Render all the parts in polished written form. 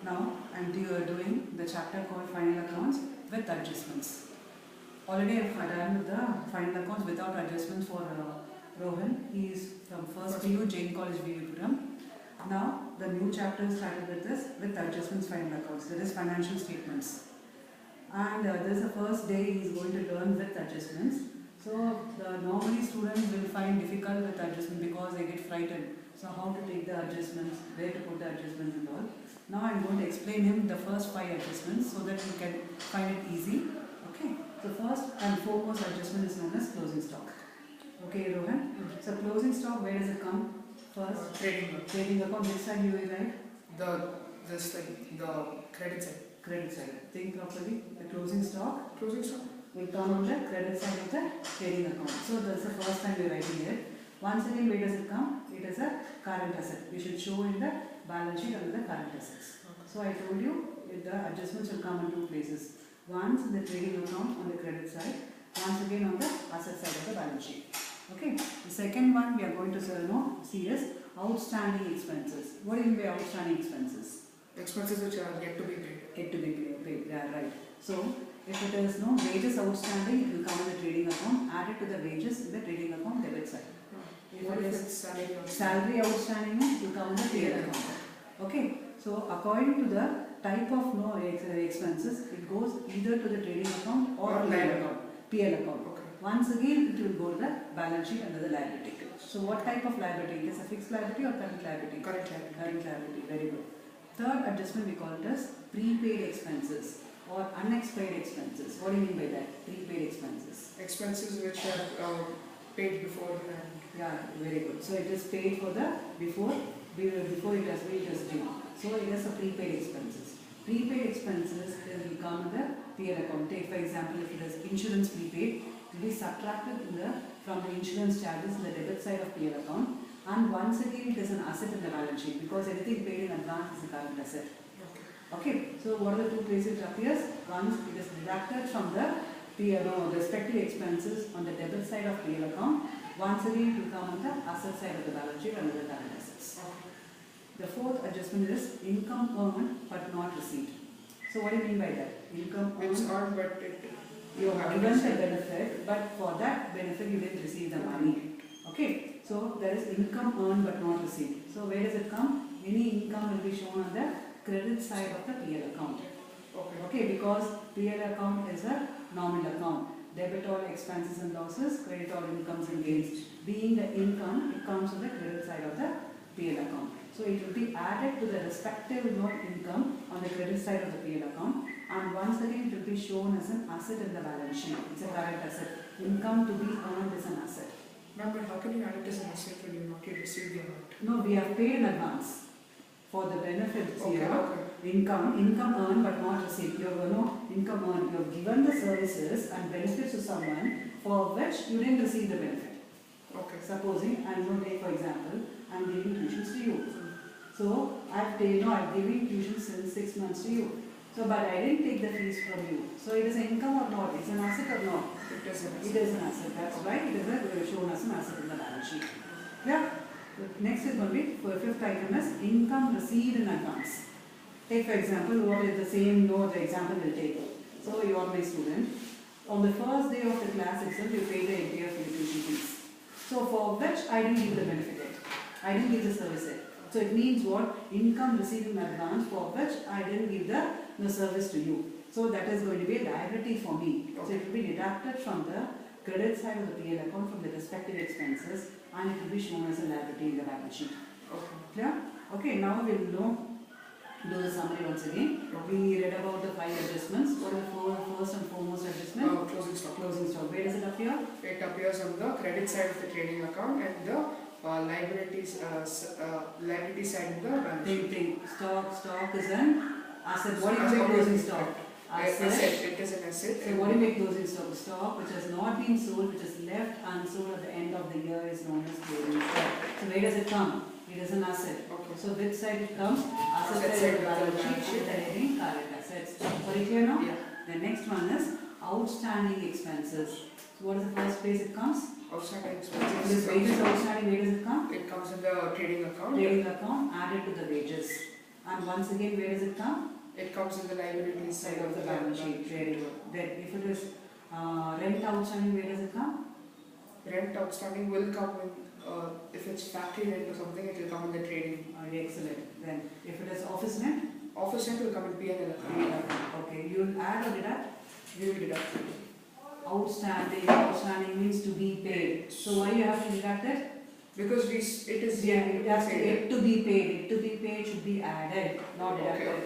Now I am doing the chapter called Final Accounts with Adjustments. Already I have done with the final accounts without adjustments for Rohan. He is from first PU, Jain College, Vivipuram. Now the new chapter started with this with adjustments final accounts, that is financial statements. And this is the first day he is going to learn with adjustments. So normally students will find difficult with adjustment because they get frightened. So how to take the adjustments, where to put the adjustments and all. Now I am going to explain him the first 5 adjustments so that he can find it easy. Okay. So first and foremost adjustment is known as closing stock. Okay, Rohan. So closing stock, where does it come? First, trading account. Which side you will write? The credit side. Credit side. Think properly. The closing stock. Closing stock will come on the credit side of the trading account. So that's the first time we are writing it. Once again, where does it come? It is a current asset. We should show in the balance sheet under the current assets. Okay. So I told you the adjustments will come in 2 places. Once in the trading account on the credit side, once again on the asset side of the balance sheet. Okay. The second one we are going to see is outstanding expenses. What do you mean by outstanding expenses? Expenses which are yet to be paid. Yet to be paid. Yeah, right. So if it is no wages outstanding, it will come in the trading account. Added to the wages in the trading account debit side. What if it's salary outstanding, it will come in the PL account. Okay. So according to the type of expenses, it goes either to the trading account or PL account. Okay. Once again, it will go to the balance sheet under the liability. So what type of liability? It is a fixed liability or current liability? Current liability. Current liability. Very good. Third adjustment we call it as prepaid expenses or unexpired expenses. What do you mean by that? Prepaid expenses. Expenses which are paid beforehand. Yeah, very good. So it is paid for the before it has due. So it is a prepaid expenses. Prepaid expenses will come in the PL account. Take for example, if it is insurance prepaid, it will be subtracted from the insurance charges in the debit side of PL account. And once again, it is an asset in the balance sheet because anything paid in advance is a current asset. Okay. So what are the 2 places it appears? Once it is deducted from the respective expenses on the debit side of PL account. Once again, it will come on the asset side of the balance sheet under the current assets. The fourth adjustment is income earned but not received. So what do you mean by that? Income earned. It's earned but you have given the benefit, but for that benefit you didn't receive the money. Okay. So there is income earned but not received. So where does it come? Any income will be shown on the credit side of the PL account. Okay, because PL account is a nominal account. Debit all expenses and losses, credit all incomes and gains. Being the income, it comes on the credit side of the PL account. So it will be added to the respective income on the credit side of the PL account, and once again it will be shown as an asset in the balance sheet. It's a current asset. Income to be earned is an asset. Ma'am, but how can you add it as an asset when you not yet received the amount? No, we have paid in advance for the benefits here. Okay. Income earned but not received. You have income earned. You have given the services and benefits to someone for which you didn't receive the benefit. Okay. Supposing I am going to take for example, I am giving tuitions to you. So I have given tuition since 6 months to you. So but I didn't take the fees from you. So it is an income or not? It's an asset or not? It is an asset. It is an asset. That's right. It is shown as an asset in the balance sheet. Yeah. Next is going to be for 5th item is income received in advance. Take for example, what is the same the example will take. So you are my student. On the first day of the class itself, you pay the entire tuition fees. So for which I didn't give the benefit yet. I didn't give the service yet. So it means what? Income received in advance for which I didn't give the service to you. So that is going to be a liability for me. So it will be deducted from the credit side of the PL account from the respective expenses, and it will be shown as a liability in the balance sheet. Okay. Clear? Okay, now we will do the summary once again. We read about the 5 adjustments. What are the first and foremost adjustment? Closing stock. Closing stock. Where does it appear? It appears on the credit side of the trading account and the liability side of the balance sheet. Stock is an asset. What do you mean by closing stock? Asset. It is an asset. So what do you make closing stock? Stock which has not been sold, which is left unsold at the end of the year is known as closing stock. So where does it come? It is an asset. Okay. So which side it comes? Asset side of the balance sheet with the heading current assets. Very clear now? Yeah. The next one is outstanding expenses. So what is the first place it comes? Outstanding This expenses. wages outstanding, where does it come? It comes in the trading account. Trading account added to the wages. And once again, where does it come? It comes in the liabilities Side of the balance sheet. Very good. Then if it is rent outstanding, where does it come? Rent outstanding will come in, if it's factory rent or something, it will come in the trading. Excellent. Then if it is office rent, Office rent will come in P&L account. okay, you will add or deduct? We will deduct it. Outstanding means to be paid. So why you have to deduct it? Because it is Yeah, it has to, paid. it to be paid. It to be paid should be added, not deducted. Okay.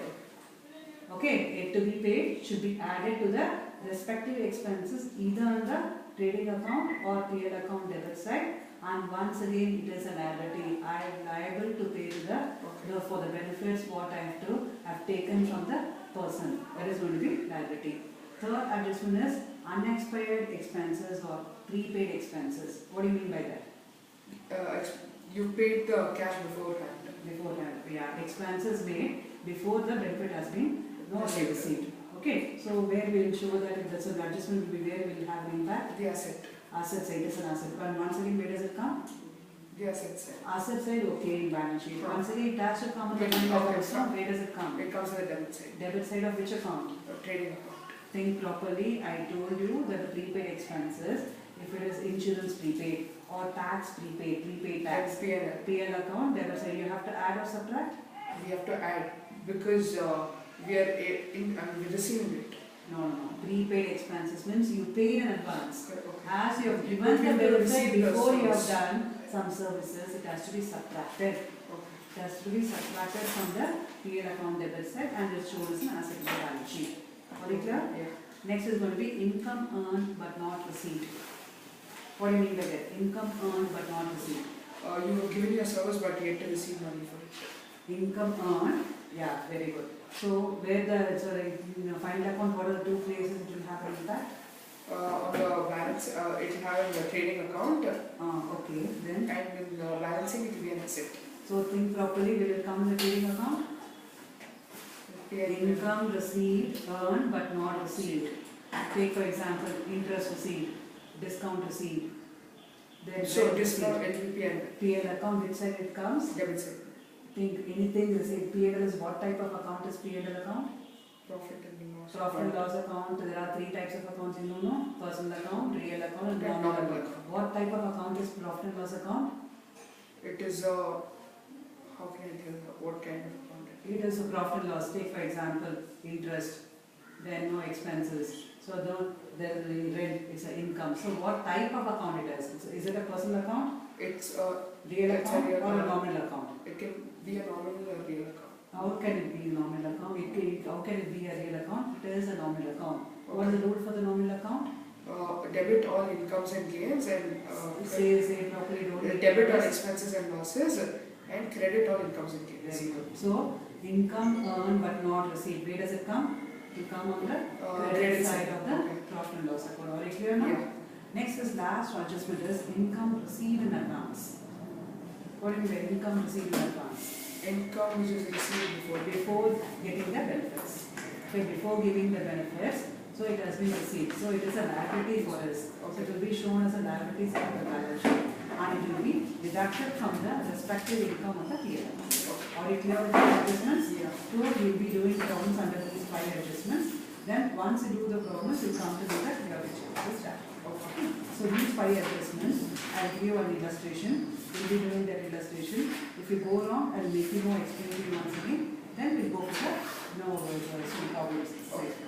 Okay, it to be paid should be added to the respective expenses either on the trading account or PL account debit side. And once again, it is a liability. I am liable to pay to for the benefits what I have taken from the person. That is going to be liability. Third adjustment is unexpired expenses or prepaid expenses. What do you mean by that? You paid the cash beforehand. Beforehand, yeah. Expenses made before the benefit has been received. Okay, so where we will show that if that's an adjustment will be where we will have an impact. The asset. Asset side is an asset. But once again, where does it come? The asset side. Asset side, okay, in balance sheet. From- Once again, it has to come on the Okay, money okay, also. Where does it come? It comes in the debit side. Debit side of which account? Trading account. Think properly. I told you that the prepaid expenses, if it is insurance prepaid or tax prepaid tax, That's P&L. PL account, debit side, you have to add or subtract? We have to add because we are receiving it. No. Prepaid expenses means you paid in advance. Okay. As you have But given the we have benefit received the before you have service. done some services, it has to be subtracted. Okay. It has to be subtracted from the PL account debit side and is shown as an asset in the balance sheet. Are you clear? Yeah. Next is going to be income earned but not received. What do you mean by that? Income earned but not received. You have given your service but yet to receive money for it. Income earned, yeah, very good. So where final account, what are the two places it will have an impact? On the balance, it will have in the trading account Okay, then. and in the balancing it will be an asset. So think properly, will it come in the trading account? Income received, earned but not received. Take for example, interest received, discount received. Then So rent discount received. it will PL account, which side it comes? be debit side. Think anything received. PL is what type of account is PL account? Profit and loss. Profit and loss account. There are three types of accounts you know. Personal account, real account and And normal normal account. account. What type of account is profit and loss account? It is how can I tell what kind of account it It is a profit and loss. Take for example, interest, then no expenses. So there is rent, it's an income. So what type of account it is? Is it a personal account, is? It's real It's a account real or a account. normal account? it can be a normal or real account. How can it be a normal account? How can it be a real account? It is a normal account. What is the rule for the normal account? Debit all incomes and gains and Say properly, don't debit all expenses and losses and credit all incomes and gains. Very good. So income earned but not received. Where does it come? It come on the credit side of the Okay. profit and loss account. Are you clear now? Yeah. Next is last adjustment is income received in advance. What do you mean by income received in advance? Income which is received before. Before getting the benefits. Okay, before giving the benefits, so it has been received. So it is a liability for us. So it will be shown as a liability side of the balance sheet and it will be deducted from the respective income of the PL. Are you clear with the adjustments? Yeah. So you will be doing problems under these 5 adjustments. Then once you do the problems, you come to know that you have achieved this chapter. Okay. So these 5 adjustments, I will give you an illustration. We will be doing that illustration. If you go wrong, I will make you more explain to you once again. Then we will go for the some problems. Okay.